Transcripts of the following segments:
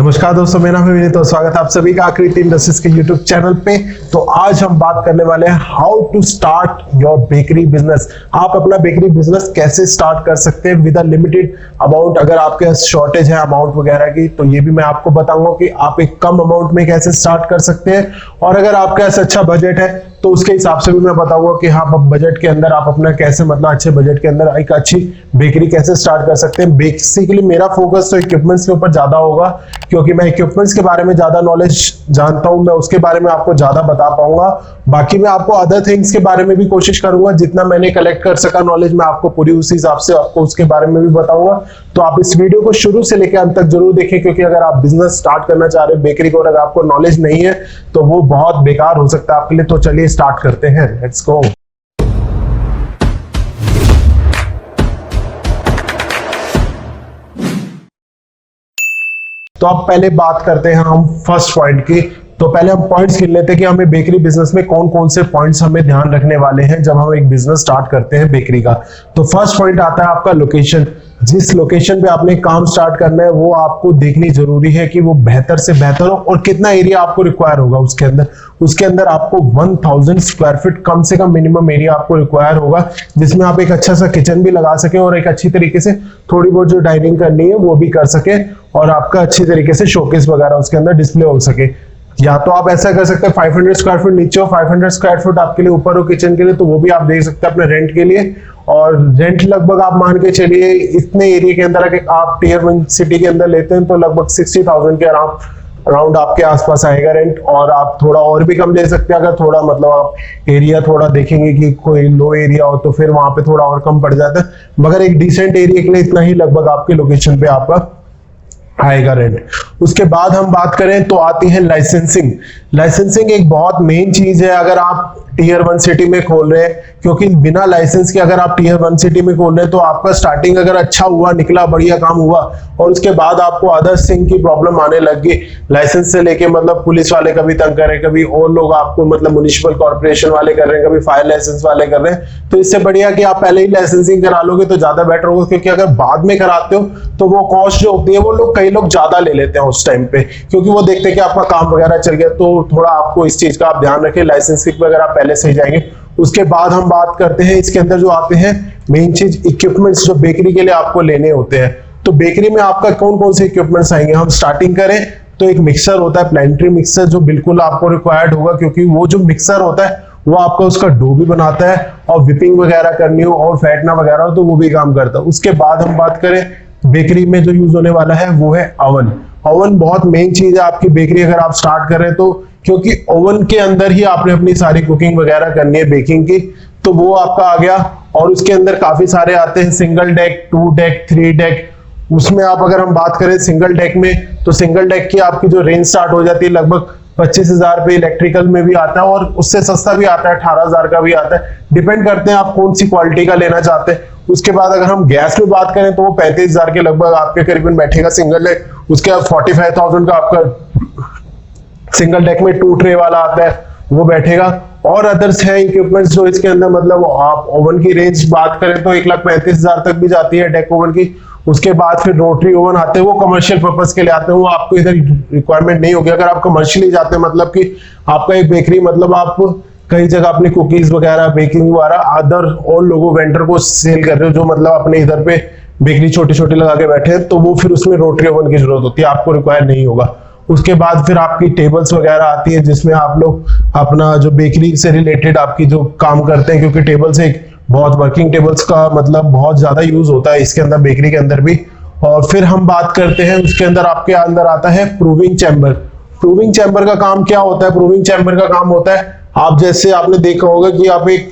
नमस्कार दोस्तों, मेरा नाम है विनीत और स्वागत है आप सभी का आकृति इंडस्ट्रीज के यूट्यूब चैनल पे। तो आज हम बात करने वाले हैं how to start your bakery business. आप अपना बेकरी बिजनेस कैसे स्टार्ट कर सकते हैं विद अ लिमिटेड अमाउंट। अगर आपके शॉर्टेज है अमाउंट वगैरह की तो ये भी मैं आपको बताऊंगा कि आप एक कम अमाउंट में कैसे स्टार्ट कर सकते हैं, और अगर आपके पास अच्छा बजट है तो उसके हिसाब से भी मैं बताऊंगा कि हाँ बजट के अंदर आप अपना कैसे मतलब अच्छे बजट के अंदर एक अच्छी बेकरी कैसे स्टार्ट कर सकते हैं। बेसिकली मेरा फोकस तो इक्विपमेंट्स के ऊपर ज्यादा होगा, क्योंकि मैं इक्विपमेंट्स के बारे में ज्यादा नॉलेज जानता हूं, मैं उसके बारे में आपको ज्यादा बता पाऊंगा। बाकी मैं आपको अदर थिंग्स के बारे में भी कोशिश करूंगा, जितना मैंने कलेक्ट कर सका नॉलेज मैं आपको पूरी उसी हिसाब से आपको उसके बारे में भी बताऊंगा। तो आप इस वीडियो को शुरू से लेकर अंत तक जरूर देखें, क्योंकि अगर आप बिजनेस स्टार्ट करना चाह रहे हैं बेकरी को और अगर आपको नॉलेज नहीं है तो वो बहुत बेकार हो सकता है आपके लिए। तो चलिए स्टार्ट करते हैं, लेट्स गो। तो अब पहले बात करते हैं हम फर्स्ट पॉइंट की। तो पहले हम पॉइंट्स गिन लेते हैं कि हमें बेकरी बिजनेस में कौन कौन से पॉइंट्स हमें ध्यान रखने वाले हैं जब हम एक बिजनेस स्टार्ट करते हैं बेकरी का। तो फर्स्ट पॉइंट आता है आपका लोकेशन। जिस लोकेशन पे आपने काम स्टार्ट करना है वो आपको देखनी जरूरी है कि वो बेहतर से बेहतर हो, और कितना एरिया आपको रिक्वायर होगा उसके अंदर आपको 1000 स्क्वायर फीट कम से कम मिनिमम एरिया आपको रिक्वायर होगा, जिसमें आप एक अच्छा सा किचन भी लगा सके और एक अच्छी तरीके से थोड़ी बहुत जो डाइनिंग करनी है वो भी कर सके, और आपका अच्छी तरीके से शोकेस वगैरह उसके अंदर डिस्प्ले हो सके। या तो आप ऐसा कर सकते हैं 500 स्क्वायर फीट नीचे हो, 500 स्क्वायर फीट आपके लिए ऊपर हो किचन के लिए, तो वो भी आप देख सकते हैं अपने रेंट के लिए। और रेंट लगभग आप मान के चलिए इतने एरिया के अंदर अगर आप टियर 1 सिटी के अंदर लेते हैं तो लगभग 60,000 के अराउंड आपके आसपास आएगा रेंट। और आप थोड़ा और भी कम ले सकते हैं अगर थोड़ा मतलब आप एरिया थोड़ा देखेंगे कि कोई लो एरिया हो तो फिर वहां पे थोड़ा और कम पड़ जाता है, मगर एक डिसेंट एरिया के लिए इतना ही लगभग आपके लोकेशन पे आपका आएगा रेंट। उसके बाद हम बात करें तो आती है लाइसेंसिंग। लाइसेंसिंग एक बहुत मेन चीज है अगर आप टियर 1 सिटी में खोल रहे हैं, क्योंकि बिना लाइसेंस के अगर आप टियर 1 सिटी में खोल रहे हैं तो आपका स्टार्टिंग अगर अच्छा हुआ निकला बढ़िया काम हुआ और उसके बाद आपको अदर्स थिंग की प्रॉब्लम आने लग गई, लाइसेंस से लेके मतलब पुलिस वाले कभी तंग कर रहे हैं, कभी और लोग आपको मतलब म्युनिसिपल कॉर्पोरेशन वाले कर रहे हैं, कभी फायर लाइसेंस वाले कर रहे हैं, तो इससे बढ़िया कि आप पहले ही लाइसेंसिंग करा लोगे तो ज्यादा बेटर होगा। क्योंकि अगर बाद में कराते हो तो वो कॉस्ट जो होती है वो कई लोग ज्यादा ले लेते हैं उस टाइम पे, क्योंकि वो देखते हैं कि आपका काम वगैरह चल गया। तो थोड़ा आपको इस चीज का आप ध्यान रखें, लाइसेंसिंग पे अगर आप पहले से ही जाएंगे। उसके बाद हम बात करते हैं इसके अंदर जो आते हैं मेन चीज इक्विपमेंट्स जो बेकरी के लिए आपको लेने होते हैं। तो बेकरी में आपका कौन कौन से इक्विपमेंट्स आएंगे, हम स्टार्टिंग करें तो एक मिक्सर होता है, प्लांटरी मिक्सर, जो बिल्कुल आपको रिक्वायर्ड होगा, क्योंकि वो जो मिक्सर होता है वो आपका उसका डो भी बनाता है, और विपिंग वगैरह करनी हो और फैटना वगैरह हो तो वो भी काम करता है। उसके बाद हम बात करें बेकरी में जो यूज होने वाला है वो है ओवन। ओवन बहुत मेन चीज है आपकी बेकरी अगर आप स्टार्ट करें तो, क्योंकि ओवन के अंदर ही आपने अपनी सारी कुकिंग वगैरह करनी है बेकिंग की, तो वो आपका आ गया। और उसके अंदर काफी सारे आते हैं, सिंगल डेक, 2 डेक, 3 डेक। उसमें आप अगर हम बात करें सिंगल डेक में तो सिंगल डेक की आपकी जो रेंज स्टार्ट हो जाती है लगभग 25,000 पे, इलेक्ट्रिकल में भी आता है और उससे सस्ता भी आता है, 18,000 का भी आता है, डिपेंड करते हैं आप कौन सी क्वालिटी का लेना चाहते हैं। उसके बाद अगर हम गैस में बात करें तो वो 35,000 के लगभग आपके करीबन बैठेगा सिंगल डेक। उसके बाद 45,000 का आपका सिंगल डेक में 2 ट्रे वाला आता है वो बैठेगा। और अदर्स है इक्विपमेंट्स जो इसके अंदर मतलब आप ओवन की रेंज बात करें तो 1,35,000 तक भी जाती है डेक ओवन की। उसके बाद फिर रोटरी ओवन आते हैं, वो कमर्शियल पर्पस के लिए आते हैं, वो आपको इधर रिक्वायरमेंट नहीं होगी। अगर आप कमर्शियली जाते हैं मतलब कि आपका एक बेकरी मतलब आप कई जगह अपनी कुकीज वगैरह बेकिंग वगैरह अदर और लोगों वेंडर को सेल कर रहे हो जो मतलब अपने इधर पे बेकरी छोटी छोटी लगा के बैठे हैं, तो वो फिर उसमें रोटरी ओवन की जरूरत होती है, आपको रिक्वायर नहीं होगा। उसके बाद फिर आपकी टेबल्स वगैरह आती है जिसमें आप लोग अपना जो बेकरी से रिलेटेड आपकी जो काम करते हैं, क्योंकि टेबल्स एक बहुत वर्किंग टेबल्स का मतलब बहुत ज्यादा यूज होता है इसके अंदर बेकरी के अंदर भी। और फिर हम बात करते हैं उसके अंदर आपके अंदर आता है प्रूविंग चैम्बर। प्रूविंग चैम्बर का काम क्या होता है, प्रूविंग चैम्बर का काम होता है आप जैसे आपने देखा होगा कि आप एक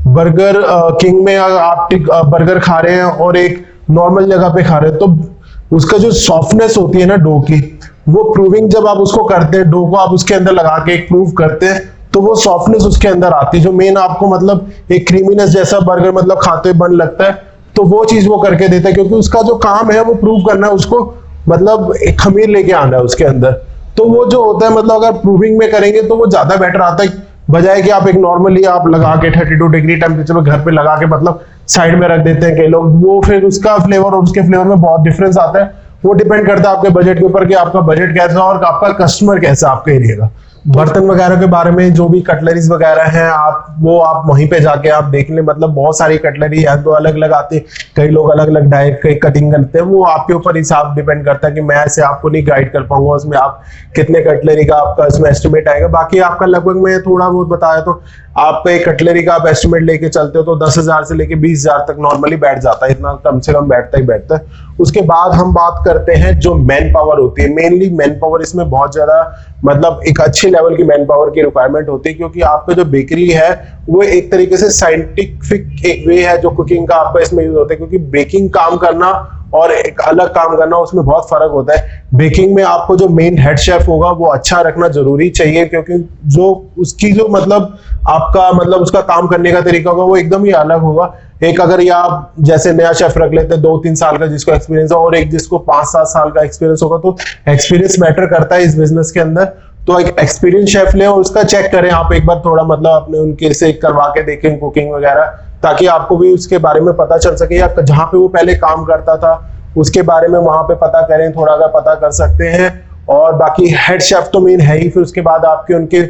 बर्गर किंग में आप बर्गर खा रहे हैं और एक नॉर्मल जगह पे खा रहे हैं, तो उसका जो सॉफ्टनेस होती है ना डो की, वो प्रूविंग जब आप उसको करते हैं डो को आप उसके अंदर लगा के एक प्रूव करते हैं तो वो सॉफ्टनेस उसके अंदर आती है, जो मेन आपको मतलब एक क्रीमीनेस जैसा बर्गर मतलब खाते हुए बन लगता है, तो वो चीज वो करके देता है, क्योंकि उसका जो काम है वो प्रूव करना है उसको, मतलब एक खमीर लेके आना है उसके अंदर। तो वो जो होता है मतलब अगर प्रूविंग में करेंगे तो वो ज्यादा बेटर आता है, बजाय कि आप एक नॉर्मली आप लगा के 32 डिग्री टेम्परेचर में घर पे लगा के मतलब साइड में रख देते हैं कई लोग, वो फिर उसका फ्लेवर और उसके फ्लेवर में बहुत डिफरेंस आता है। वो डिपेंड करता है आपके बजट के ऊपर कि आपका बजट कैसा है और आपका कस्टमर कैसा है आपके एरिया का। बर्तन वगैरह के बारे में जो भी कटलरीज वगैरह हैं आप वहीं पे जाके आप देख लें, मतलब बहुत सारी कटलरी है तो अलग अलग आती है, कई लोग अलग अलग डाइट कई कटिंग करते हैं, वो आपके ऊपर हिसाब डिपेंड करता है कि मैं ऐसे आपको नहीं गाइड कर पाऊंगा उसमें आप कितने कटलरी का आपका इसमें एस्टिमेट आएगा। बाकी आपका लगभग मैं थोड़ा बहुत बताया तो आपका एक कटलरी का आप एस्टिमेट लेके चलते हो तो 10,000 से लेके 20,000 तक नॉर्मली बैठ जाता है, इतना कम से कम बैठता ही बैठता है। उसके बाद हम बात करते हैं जो मैन पावर होती है, मेनली मैन पावर इसमें बहुत ज्यादा मतलब एक अच्छे लेवल की मैन पावर की रिक्वायरमेंट होती है, क्योंकि आपका जो बेकरी है वो एक तरीके से साइंटिफिक एक वे है जो कुकिंग का आपका इसमें यूज होता है, क्योंकि बेकिंग काम करना और एक अलग काम करना उसमें बहुत फर्क होता है। बेकिंग में आपको जो मेन हेड शेफ होगा वो अच्छा रखना जरूरी चाहिए, क्योंकि जो उसकी जो मतलब आपका मतलब उसका काम करने का तरीका होगा वो एकदम ही अलग होगा। एक अगर ये आप जैसे नया शेफ रख लेते हैं 2-3 साल का जिसको एक्सपीरियंस है और एक जिसको 5-7 साल का एक्सपीरियंस होगा, तो एक्सपीरियंस मैटर करता है इस बिजनेस के अंदर। तो एक एक्सपीरियंस शेफ ले और उसका चेक करें आप एक बार, थोड़ा मतलब अपने उनके से करवा के देखें कुकिंग वगैरह, ताकि आपको भी उसके बारे में पता चल सके, या जहां पे वो पहले काम करता था उसके बारे में वहां पे पता करें, थोड़ा अगर पता कर सकते हैं। और बाकी हेड शेफ तो मेन है ही, फिर उसके बाद आपके उनके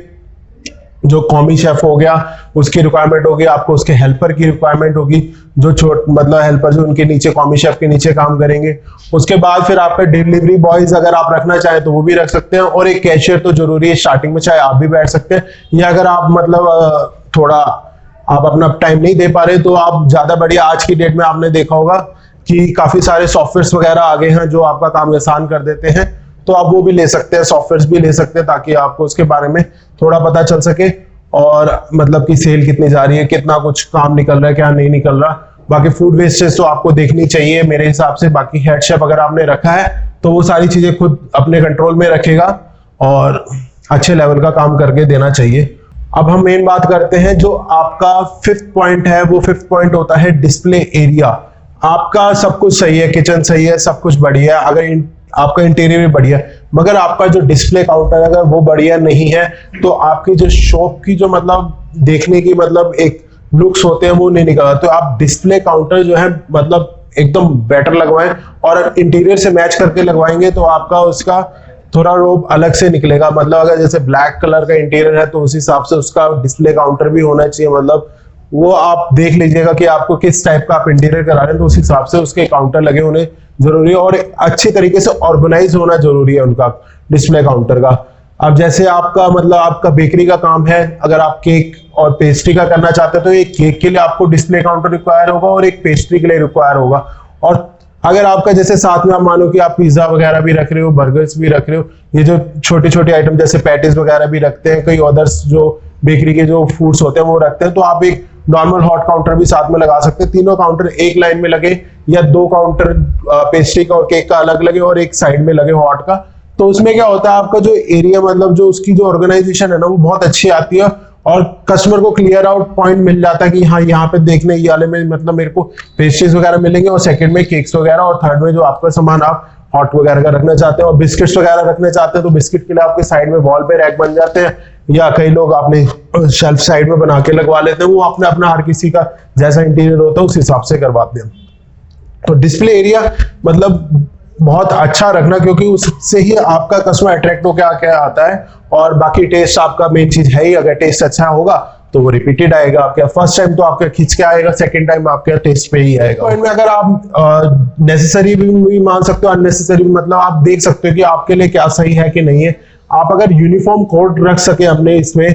जो कॉमी शेफ हो गया उसकी रिक्वायरमेंट होगी, आपको उसके हेल्पर की रिक्वायरमेंट होगी, जो छोट मतलब हेल्पर जो उनके नीचे कॉमी शेफ के नीचे काम करेंगे। उसके बाद फिर आपके डिलीवरी बॉयज अगर आप रखना चाहें तो वो भी रख सकते हैं, और एक कैशियर तो जरूरी है स्टार्टिंग में, चाहे आप भी बैठ सकते हैं, या अगर आप मतलब थोड़ा आप अपना टाइम नहीं दे पा रहे तो आप ज्यादा बढ़िया, आज की डेट में आपने देखा होगा कि काफी सारे सॉफ्टवेयर वगैरह आ गए हैं जो आपका काम आसान कर देते हैं, तो आप वो भी ले सकते हैं, सॉफ्टवेयर भी ले सकते हैं, ताकि आपको उसके बारे में थोड़ा पता चल सके और मतलब कि सेल कितनी जा रही है, कितना कुछ काम निकल रहा है, क्या नहीं निकल रहा। बाकी फूड वेस्टेज तो आपको देखनी चाहिए मेरे हिसाब से। बाकी हेड शेफ अगर आपने रखा है तो वो सारी चीजें खुद अपने कंट्रोल में रखेगा और अच्छे लेवल का काम करके देना चाहिए। अब हम मेन बात करते हैं जो आपका 5th पॉइंट है, वो 5th पॉइंट होता है डिस्प्ले एरिया। आपका सब कुछ सही है, किचन सही है, सब कुछ बढ़िया है, अगर आपका इंटीरियर भी बढ़िया है, मगर आपका जो डिस्प्ले काउंटर अगर वो बढ़िया नहीं है तो आपकी जो शॉप की जो मतलब देखने की मतलब एक लुक्स होते हैं वो नहीं निकलता। तो आप डिस्प्ले काउंटर जो है मतलब एकदम बेटर लगवाएं, और इंटीरियर से मैच करके लगवाएंगे तो आपका उसका थोड़ा रोब अलग से निकलेगा। मतलब अगर जैसे ब्लैक कलर का इंटीरियर है तो उस हिसाब से उसका डिस्प्ले काउंटर भी होना चाहिए, मतलब वो आप देख लीजिएगा कि आपको किस टाइप का आप इंटीरियर करा रहे हैं तो उस हिसाब से उसके काउंटर लगे होने जरूरी है, और अच्छे तरीके से ऑर्गेनाइज होना जरूरी है उनका डिस्प्ले काउंटर का। अब जैसे आपका मतलब आपका बेकरी का काम है, अगर आप केक और पेस्ट्री का करना चाहते हैं तो एक केक के लिए आपको डिस्प्ले काउंटर रिक्वायर होगा और एक पेस्ट्री के लिए रिक्वायर होगा। और अगर आपका जैसे साथ में आप मानो कि आप पिज्जा वगैरह भी रख रहे हो, बर्गर्स भी रख रहे हो, ये जो छोटे छोटे आइटम जैसे पैटीज वगैरह भी रखते हैं, कई अदर्स जो बेकरी के जो फूड्स होते हैं वो रखते हैं, तो आप एक नॉर्मल हॉट काउंटर भी साथ में लगा सकते हैं। तीनों काउंटर एक लाइन में लगे या 2 काउंटर पेस्ट्री का और केक का अलग लगे और एक साइड में लगे हॉट का, तो उसमें क्या होता है आपका जो एरिया मतलब जो उसकी जो ऑर्गेनाइजेशन है ना वो बहुत अच्छी आती है, और कस्टमर को क्लियर आउट पॉइंट मिल जाता है कि हाँ यहाँ पे देखने ये वाले में मतलब मेरे को पेस्ट्रीज वगैरह मिलेंगे, और सेकंड में केक्स वगैरह, और थर्ड में जो आपका सामान आप हॉट वगैरह का रखना चाहते हैं और बिस्किट्स वगैरह रखना चाहते हैं तो बिस्किट के लिए आपके साइड में वॉल पे रैक बन जाते हैं, या कई लोग आपने शेल्फ साइड में बना के लगवा लेते हैं, वो अपना अपना हर किसी का जैसा इंटीरियर होता है उस हिसाब से करवाते हैं। तो डिस्प्ले एरिया मतलब बहुत अच्छा रखना, क्योंकि उससे ही आपका कस्टमर अट्रैक्ट होकर आके आता है, और बाकी टेस्ट आपका मेन चीज है ही, अगर टेस्ट अच्छा होगा तो वो रिपीटेड आएगा आपके, फर्स्ट टाइम तो आपका खींच के आएगा, सेकंड टाइम आपके टेस्ट पे ही आएगा। पॉइंट में अगर आप नेसेसरी भी मान सकते हो, अननेसेसरी मतलब आप देख सकते हो कि आपके लिए क्या सही है कि नहीं है। आप अगर यूनिफॉर्म कोड रख सके अपने इसमें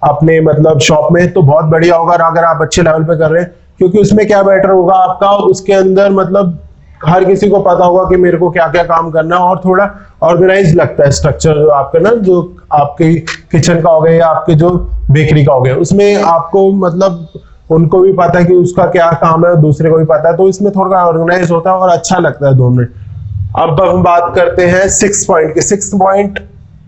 अपने मतलब शॉप में तो बहुत बढ़िया होगा, अगर आप अच्छे लेवल पे कर रहे हैं, क्योंकि उसमें क्या बेटर होगा आपका, उसके अंदर मतलब हर किसी को पता होगा कि मेरे को क्या क्या काम करना है, और थोड़ा ऑर्गेनाइज लगता है स्ट्रक्चर जो आपका ना, जो आपके किचन का हो गया या आपके जो बेकरी का हो गया, उसमें आपको मतलब उनको भी पता है कि उसका क्या काम है, दूसरे को भी पता है, तो इसमें थोड़ा ऑर्गेनाइज होता है और अच्छा लगता है 2 मिनट। अब हम बात करते हैं 6th पॉइंट की। 6th पॉइंट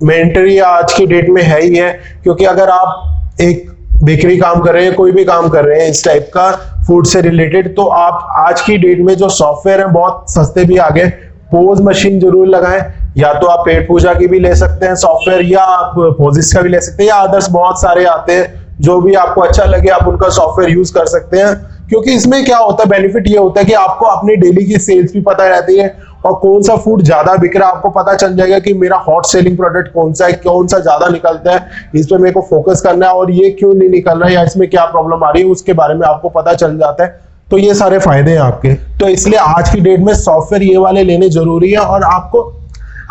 मेंटरी आज की डेट में है ही है, क्योंकि अगर आप एक बेकरी काम कर रहे हैं, कोई भी काम कर रहे हैं इस टाइप का फूड से रिलेटेड, तो आप आज की डेट में जो सॉफ्टवेयर है बहुत सस्ते भी आ गए। पोज मशीन जरूर लगाएं, या तो आप पेट पूजा की भी ले सकते हैं सॉफ्टवेयर, या आप पोजिस का भी ले सकते हैं, या अदर्स बहुत सारे आते हैं, जो भी आपको अच्छा लगे आप उनका सॉफ्टवेयर यूज कर सकते हैं। क्योंकि इसमें क्या होता है, बेनिफिट ये होता है कि आपको अपनी डेली की सेल्स भी पता रहती है, और कौन सा फूड ज्यादा बिक रहा है, आपको पता चल जाएगा कि मेरा हॉट सेलिंग प्रोडक्ट कौन सा है, कौन सा ज्यादा निकलता है, इस पे मेरे को फोकस करना है, और ये क्यों नहीं निकल रहा है या इसमें क्या प्रॉब्लम आ रही है उसके बारे में आपको पता चल जाता है। तो ये सारे फायदे हैं आपके। तो इसलिए आज की डेट में सॉफ्टवेयर ये वाले लेने जरूरी है, और आपको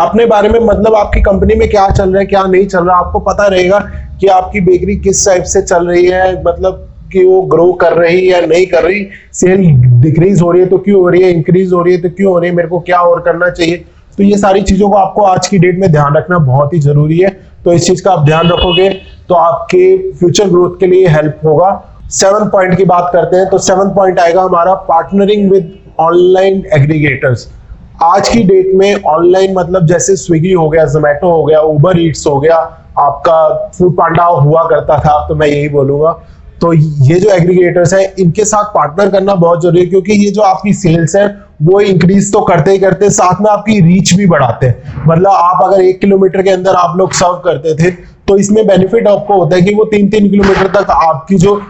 अपने बारे में मतलब आपकी कंपनी में क्या चल रहा है क्या नहीं चल रहा आपको पता रहेगा कि आपकी बेकरी किस टाइप से चल रही है, मतलब कि वो ग्रो कर रही है या नहीं कर रही, सेल डिक्रीज हो रही है तो क्यों हो रही है, इंक्रीज हो रही है तो क्यों हो रही है, मेरे को क्या और करना चाहिए। तो ये सारी चीजों को आपको आज की डेट में ध्यान रखना बहुत ही जरूरी है। तो इस चीज का आप ध्यान रखोगे तो आपके फ्यूचर ग्रोथ के लिए हेल्प होगा। 7th पॉइंट की बात करते हैं तो 7th पॉइंट आएगा हमारा पार्टनरिंग विद ऑनलाइन एग्रीगेटर्स। आज की डेट में ऑनलाइन मतलब जैसे स्विगी हो गया, जोमेटो हो गया, उबर ईट्स हो गया, आपका फूड पांडा हुआ करता था, तो मैं यही बोलूंगा। तो ये जो एग्रीगेटर्स हैं इनके साथ पार्टनर करना बहुत जरूरी है, क्योंकि ये जो आपकी सेल्स है वो इंक्रीज तो करते ही करते साथ में आपकी रीच भी बढ़ाते हैं। मतलब आप अगर 1 किलोमीटर के अंदर आप लोग सर्व करते थे तो इसमें बेनिफिट आपको होता है कि वो 3-3 किलोमीटर तक आपकी जो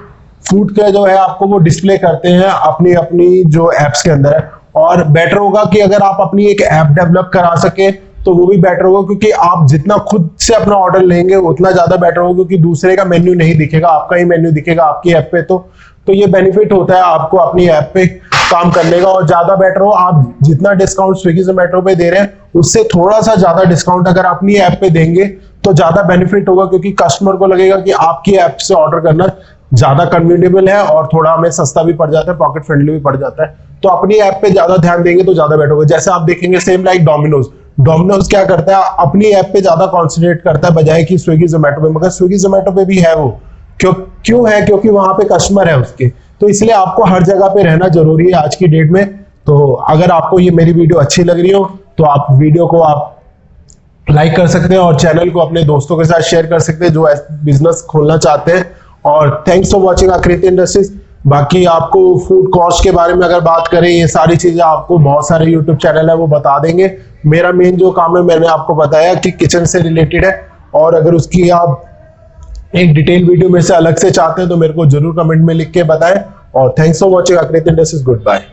फूड का जो है आपको वो डिस्प्ले करते हैं अपनी अपनी जो एप्स के अंदर है। और बेटर होगा कि अगर आप अपनी एक ऐप डेवलप करा सके तो वो भी बेटर होगा, क्योंकि आप जितना खुद से अपना ऑर्डर लेंगे उतना ज्यादा बेटर होगा, क्योंकि दूसरे का मेन्यू नहीं दिखेगा, आपका ही मेन्यू दिखेगा आपकी ऐप पे। तो ये बेनिफिट होता है आपको अपनी ऐप पे काम करने का। और ज्यादा बेटर हो आप जितना डिस्काउंट स्विगी जोमेटो पे दे रहे हैं उससे थोड़ा सा ज्यादा डिस्काउंट अगर अपनी ऐप पे देंगे तो ज्यादा बेनिफिट होगा, क्योंकि कस्टमर को लगेगा कि आपकी ऐप से ऑर्डर करना ज्यादा कन्वीनिएबल है और थोड़ा हमें सस्ता भी पड़ जाता है, पॉकेट फ्रेंडली भी पड़ जाता है। तो अपनी ऐप पे ज्यादा ध्यान देंगे तो ज्यादा बेटर होगा। जैसे आप देखेंगे सेम लाइक डोमिनोज क्या करता है, अपनी ऐप पे ज्यादा कॉन्सेंट्रेट करता है बजाय कि स्विगी जोमेटो पे। मगर स्विगी जोमेटो पे भी है वो क्यों है, क्योंकि वहां पे कस्टमर है उसके। तो इसलिए आपको हर जगह पे रहना जरूरी है आज की डेट में। तो अगर आपको ये मेरी वीडियो अच्छी लग रही हो तो आप वीडियो को आप लाइक कर सकते हैं और चैनल को अपने दोस्तों के साथ शेयर कर सकते हैं जो बिजनेस खोलना चाहते हैं। और thanks for watching Aakriti industries. बाकी आपको फूड कॉस्ट के बारे में अगर बात करें, ये सारी चीजें आपको बहुत सारे यूट्यूब चैनल है वो बता देंगे। मेरा मेन जो काम है मैंने आपको बताया कि किचन से रिलेटेड है, और अगर उसकी आप एक डिटेल वीडियो में से अलग से चाहते हैं तो मेरे को जरूर कमेंट में लिख के बताएं। और thanks for watching Aakriti Industries. Good bye.